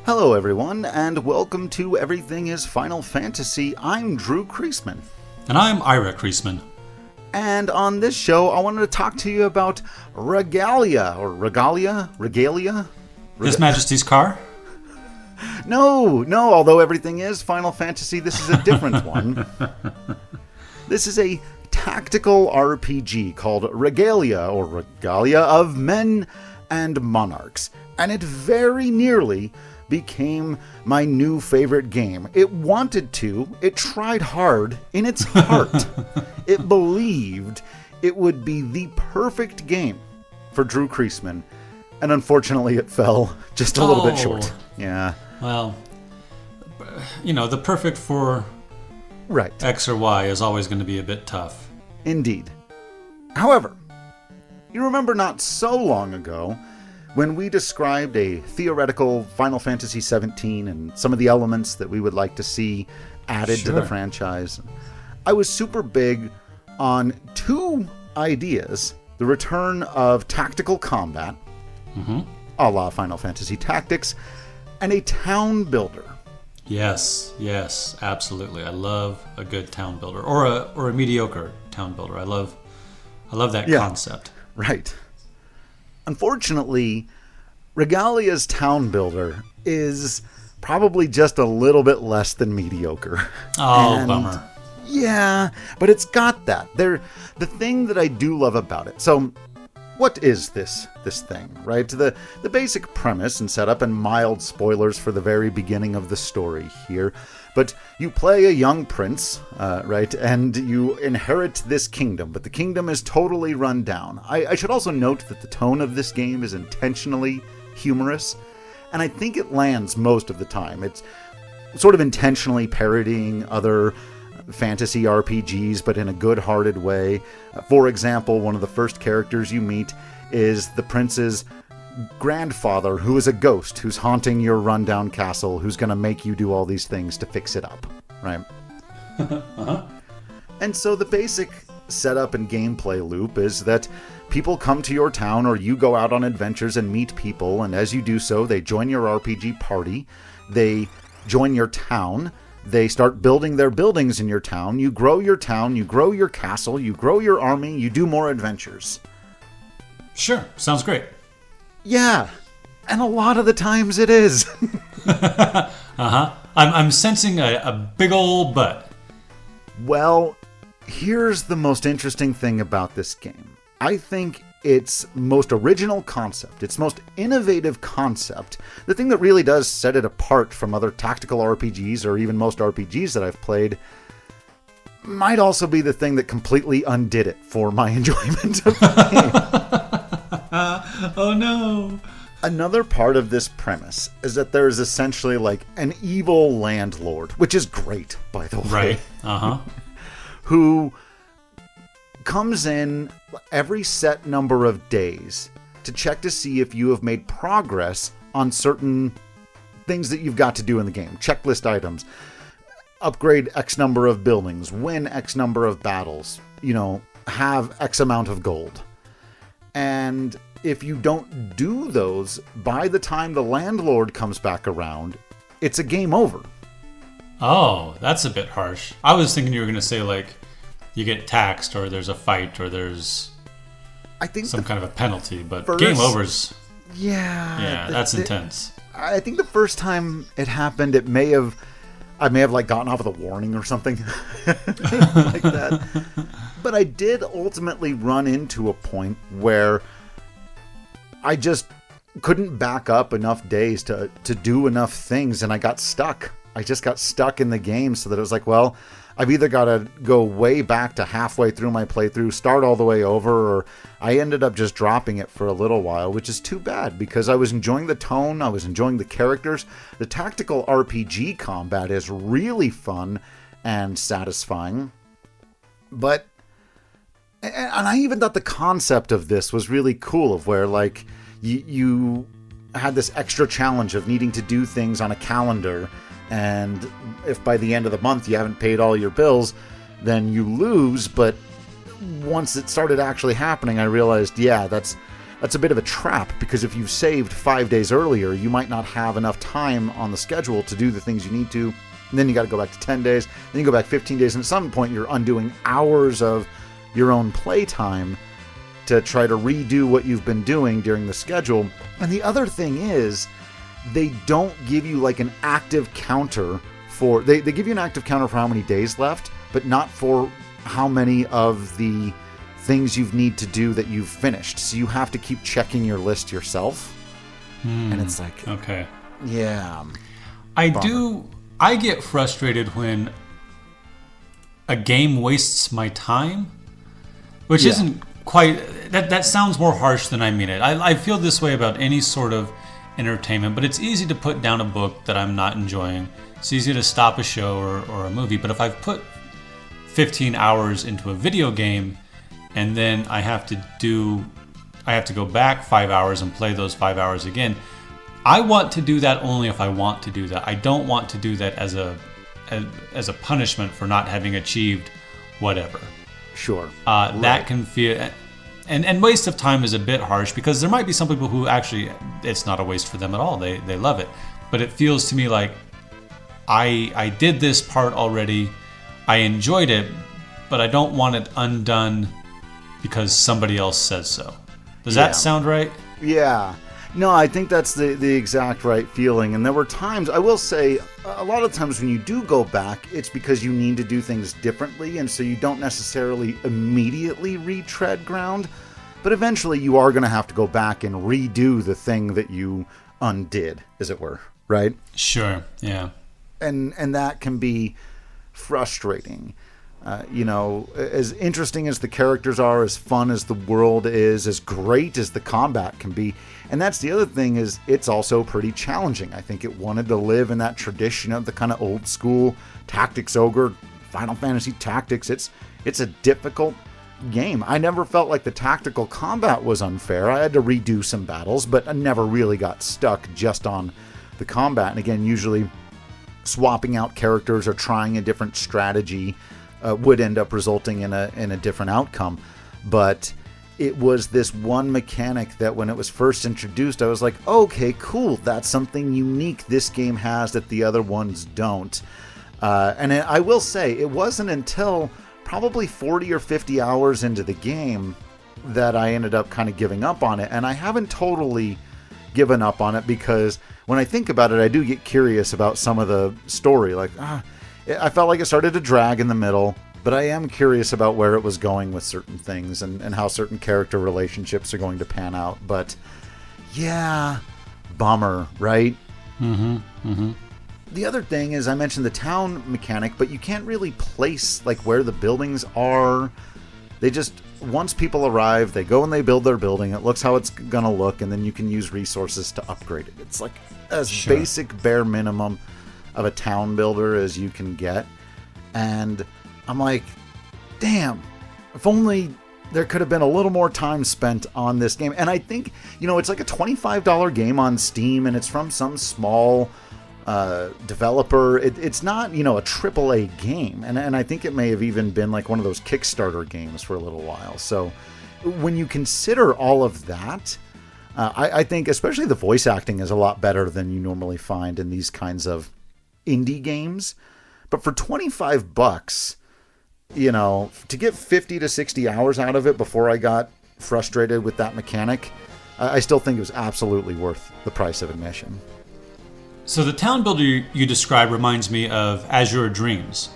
Hello everyone, and welcome to Everything is Final Fantasy. I'm Drew Kreisman. And I'm Ira Kreisman. And on this show, I wanted to talk to you about Regalia, or Regalia? His Majesty's car? No, although everything is Final Fantasy, this is a different one. This is a tactical RPG called Regalia, or Regalia of Men and Monarchs. And it very nearly became my new favorite game. It wanted to. It tried hard. In its heart, it believed it would be the perfect game for Drew Kreisman. And unfortunately, it fell just a little bit short. Yeah. Well, the perfect for right X or Y is always going to be a bit tough. Indeed. However, you remember not so long ago when we described a theoretical Final Fantasy XVII and some of the elements that we would like to see added to the franchise, I was super big on two ideas: the return of tactical combat, a la Final Fantasy Tactics, and a town builder. Yes, absolutely. I love a good town builder, or a mediocre town builder. I love that concept. Right. Unfortunately, Regalia's town builder is probably just a little bit less than mediocre. Oh, bummer. Yeah, but it's got that. The thing that I do love about it. So, what is this thing, right? The basic premise and setup, and mild spoilers for the very beginning of the story here. But you play a young prince, right? And you inherit this kingdom, but the kingdom is totally run down. I should also note that the tone of this game is intentionally humorous, and I think it lands most of the time. It's sort of intentionally parodying other fantasy RPGs, but in a good-hearted way. For example, one of the first characters you meet is the prince's grandfather, who is a ghost who's haunting your rundown castle, who's going to make you do all these things to fix it up, right? And so the basic setup and gameplay loop is that people come to your town, or you go out on adventures and meet people, and as you do so, they join your RPG party, they join your town, they start building their buildings in your town, you grow your town, you grow your castle, you grow your army, you do more adventures. Sure, sounds great. Yeah, and a lot of the times it is. I'm sensing a big old butt. Well, here's the most interesting thing about this game. I think its most original concept, its most innovative concept, the thing that really does set it apart from other tactical RPGs, or even most RPGs that I've played, might also be the thing that completely undid it for my enjoyment of the game. Oh no. Another part of this premise is that there is essentially like an evil landlord, which is great, by the way. Right. Who comes in every set number of days to check to see if you have made progress on certain things that you've got to do in the game. Checklist items. Upgrade X number of buildings. Win X number of battles. Have X amount of gold. And if you don't do those, by the time the landlord comes back around, it's a game over. Oh, that's a bit harsh. I was thinking you were going to say, like, you get taxed, or there's a fight, or there's some kind of a penalty, but game over's... Yeah, that's intense. I think the first time it happened, I may have like gotten off with a warning or something like that. But I did ultimately run into a point where I just couldn't back up enough days to do enough things, and I got stuck. I just got stuck in the game, so that it was like, well, I've either got to go way back to halfway through my playthrough, start all the way over, or I ended up just dropping it for a little while, which is too bad because I was enjoying the tone, I was enjoying the characters. The tactical RPG combat is really fun and satisfying. And I even thought the concept of this was really cool, of where like you had this extra challenge of needing to do things on a calendar, and if by the end of the month you haven't paid all your bills, then you lose. But once it started actually happening, I realized, that's that's a bit of a trap, because if you've saved 5 days earlier, you might not have enough time on the schedule to do the things you need to. And then you got to go back to 10 days, then you go back 15 days, and at some point you're undoing hours of your own playtime to try to redo what you've been doing during the schedule. And the other thing is, they don't give you like an active counter for... They give you an active counter for how many days left, but not for how many of the things you need to do that you've finished. So you have to keep checking your list yourself. And it's like... Okay. Yeah. I get frustrated when a game wastes my time, which isn't quite... That sounds more harsh than I mean it. I feel this way about any sort of entertainment, but it's easy to put down a book that I'm not enjoying. It's easy to stop a show or a movie, but if I've put 15 hours into a video game and then I have to go back 5 hours and play those 5 hours again, I want to do that only if I want to do that. I don't want to do that as a punishment for not having achieved whatever. Sure. Right. That can feel... And waste of time is a bit harsh, because there might be some people who actually, it's not a waste for them at all. They love it. But it feels to me like I did this part already. I enjoyed it, but I don't want it undone because somebody else says so. Does that sound right? Yeah. No, I think that's the exact right feeling. And there were times, I will say, a lot of times when you do go back, it's because you need to do things differently, and so you don't necessarily immediately retread ground, but eventually you are going to have to go back and redo the thing that you undid, as it were, right? Sure, yeah. And that can be frustrating. As interesting as the characters are, as fun as the world is, as great as the combat can be. And that's the other thing, is it's also pretty challenging. I think it wanted to live in that tradition of the kind of old school Tactics Ogre, Final Fantasy Tactics. It's a difficult game. I never felt like the tactical combat was unfair. I had to redo some battles, but I never really got stuck just on the combat. And again, usually swapping out characters or trying a different strategy would end up resulting in a different outcome. But it was this one mechanic that when it was first introduced, I was like, okay, cool, that's something unique this game has that the other ones don't. And I will say, it wasn't until probably 40 or 50 hours into the game that I ended up kind of giving up on it. And I haven't totally given up on it, because when I think about it, I do get curious about some of the story. Like, I felt like it started to drag in the middle, but I am curious about where it was going with certain things and how certain character relationships are going to pan out. But yeah, bummer, right? Mm-hmm. Mm-hmm. The other thing is, I mentioned the town mechanic, but you can't really place like where the buildings are. They just, once people arrive, they go and they build their building. It looks how it's going to look, and then you can use resources to upgrade it. It's like as basic bare minimum of a town builder as you can get. And I'm like, damn, if only there could have been a little more time spent on this game. And I think, it's like a $25 game on Steam, and it's from some small developer. It's not, a AAA game. And I think it may have even been like one of those Kickstarter games for a little while. So when you consider all of that, I think especially the voice acting is a lot better than you normally find in these kinds of indie games. But for $25, to get 50 to 60 hours out of it before I got frustrated with that mechanic, I still think it was absolutely worth the price of admission. So the town builder you describe reminds me of Azure Dreams,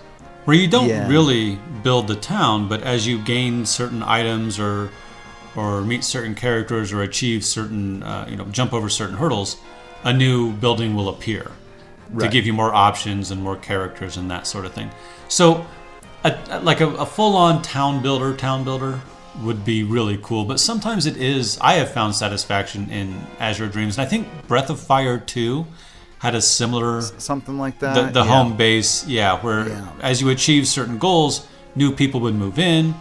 where you don't really build the town, but as you gain certain items or meet certain characters or achieve certain, jump over certain hurdles, a new building will appear to give you more options and more characters and that sort of thing. So a full-on town builder would be really cool, but sometimes I have found satisfaction in Azure Dreams, and I think Breath of Fire 2 had a similar... Something like that. The home base, where as you achieve certain goals, new people would move in,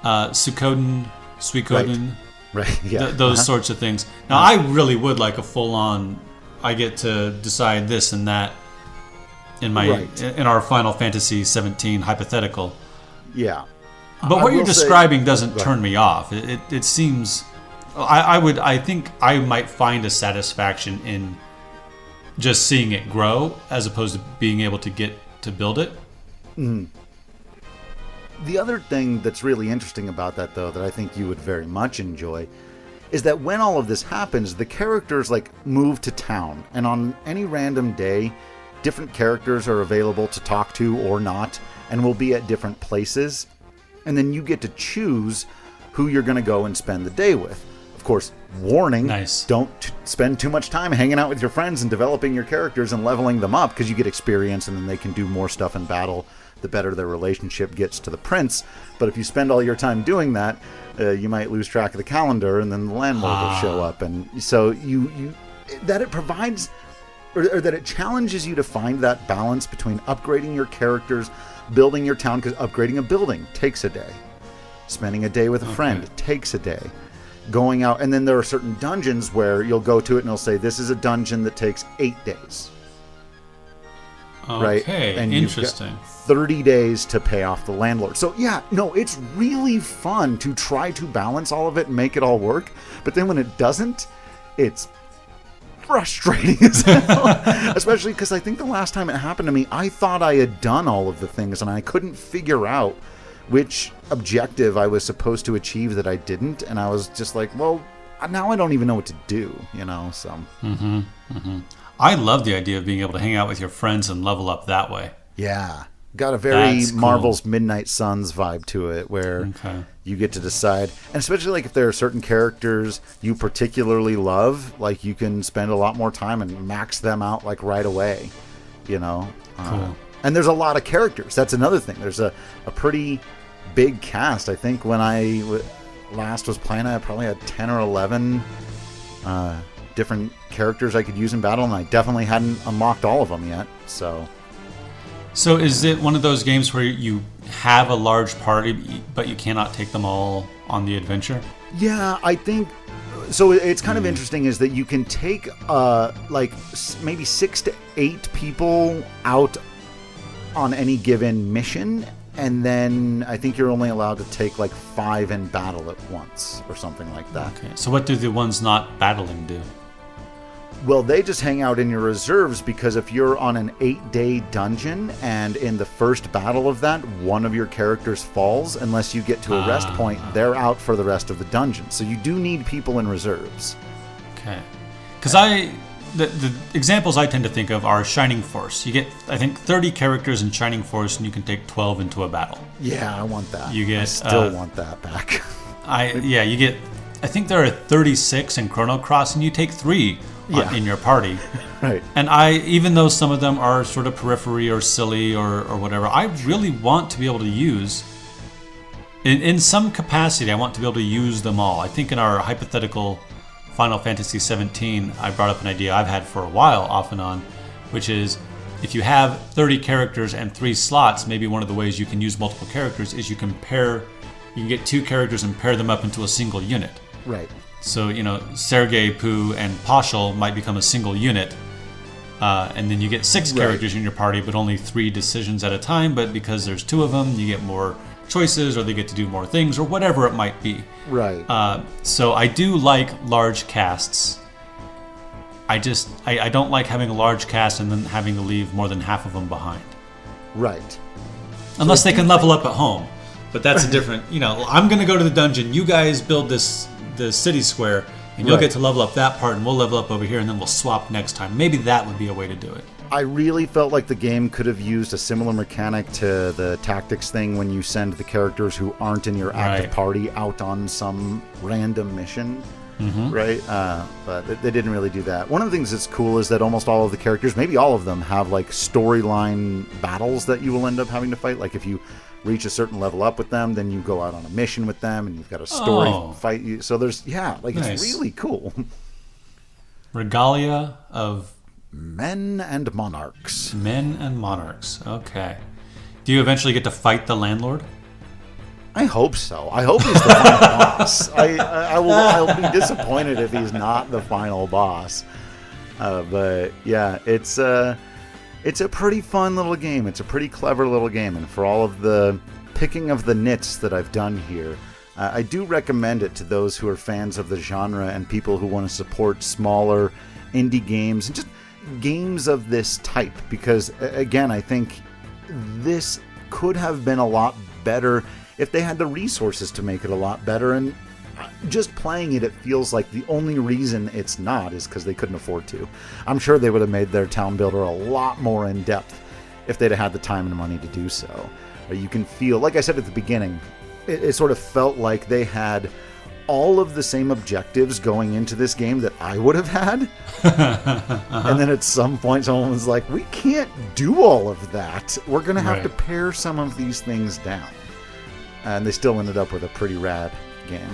Suikoden, those sorts of things. Now, I really would like a full-on, I get to decide this and that in our Final Fantasy 17 hypothetical. Yeah. But what you're describing doesn't turn me off. It seems I think I might find a satisfaction in just seeing it grow as opposed to being able to get to build it. The other thing that's really interesting about that, though, that I think you would very much enjoy, is that when all of this happens, the characters like move to town, and on any random day, different characters are available to talk to or not, and will be at different places, and then you get to choose who you're going to go and spend the day with. Of course, warning, don't spend too much time hanging out with your friends and developing your characters and leveling them up, because you get experience and then they can do more stuff in battle the better their relationship gets to the prince. But if you spend all your time doing that, you might lose track of the calendar, and then the landlord will show up. And so that it provides, or that it challenges you to find that balance between upgrading your characters, building your town, because upgrading a building takes a day. Spending a day with a friend takes a day. Going out, and then there are certain dungeons where you'll go to it and it'll say, this is a dungeon that takes 8 days. Right? And interesting. You've got 30 days to pay off the landlord. So yeah, no, it's really fun to try to balance all of it and make it all work. But then when it doesn't, it's frustrating as hell. Especially because I think the last time it happened to me, I thought I had done all of the things and I couldn't figure out which objective I was supposed to achieve that I didn't. And I was just like, well, now I don't even know what to do, so. I love the idea of being able to hang out with your friends and level up that way. Yeah. Got a very Marvel's Midnight Suns vibe to it, where you get to decide. And especially like if there are certain characters you particularly love, like you can spend a lot more time and max them out like right away, Cool. And there's a lot of characters. That's another thing. There's a pretty big cast. I think when I last was playing, I probably had 10 or 11 different characters I could use in battle, and I definitely hadn't unlocked all of them yet. So is it one of those games where you have a large party, but you cannot take them all on the adventure? Yeah, I think so. It's kind of interesting is that you can take like maybe 6 to 8 people out on any given mission, and then I think you're only allowed to take like 5 in battle at once or something like that. Okay, so what do the ones not battling do? Well, they just hang out in your reserves, because if you're on an 8-day dungeon and in the first battle of that, one of your characters falls, unless you get to a rest point, they're out for the rest of the dungeon. So you do need people in reserves. Okay. Because the examples I tend to think of are Shining Force. You get, I think, 30 characters in Shining Force, and you can take 12 into a battle. Yeah, I want that. I still want that back. You get, I think there are 36 in Chrono Cross, and you take 3 in your party. Right. And even though some of them are sort of periphery or silly or whatever, I really want to be able to use, in some capacity, I want to be able to use them all. I think in our hypothetical Final Fantasy 17, I brought up an idea I've had for a while, off and on, which is if you have 30 characters and 3 slots, maybe one of the ways you can use multiple characters is you can get 2 characters and pair them up into a single unit. Right. So, Sergei, Pooh, and Poshel might become a single unit. And then you get 6 characters in your party, but only 3 decisions at a time. But because there's 2 of them, you get more choices, or they get to do more things, or whatever it might be. Right. So I do like large casts. I don't like having a large cast and then having to leave more than half of them behind. Right. Unless they can level up at home. But that's a different, I'm going to go to the dungeon. You guys build the city square, and you'll get to level up that part, and we'll level up over here, and then we'll swap next time. Maybe that would be a way to do it. I really felt like the game could have used a similar mechanic to the tactics thing when you send the characters who aren't in your active party out on some random mission. Right? But they didn't really do that. One of the things that's cool is that almost all of the characters, maybe all of them, have like storyline battles that you will end up having to fight. Like if you reach a certain level up with them, then you go out on a mission with them, and you've got a story fight. So there's, it's really cool. Regalia of Men and Monarchs. Men and Monarchs. Okay. Do you eventually get to fight the landlord? I hope so. I hope he's the final boss. I'll be disappointed if he's not the final boss. But yeah, it's a pretty fun little game. It's a pretty clever little game, and for all of the picking of the nits that I've done here, I do recommend it to those who are fans of the genre and people who want to support smaller indie games and just games of this type, because again, I think this could have been a lot better if they had the resources to make it a lot better, and just playing it feels like the only reason it's not is because they couldn't afford to. I'm sure they would have made their town builder a lot more in depth if they'd have had the time and money to do so. You can feel, like I said at the beginning, it sort of felt like they had all of the same objectives going into this game that I would have had. And then at some point someone was like, we can't do all of that. We're going to have to pare some of these things down. And they still ended up with a pretty rad game.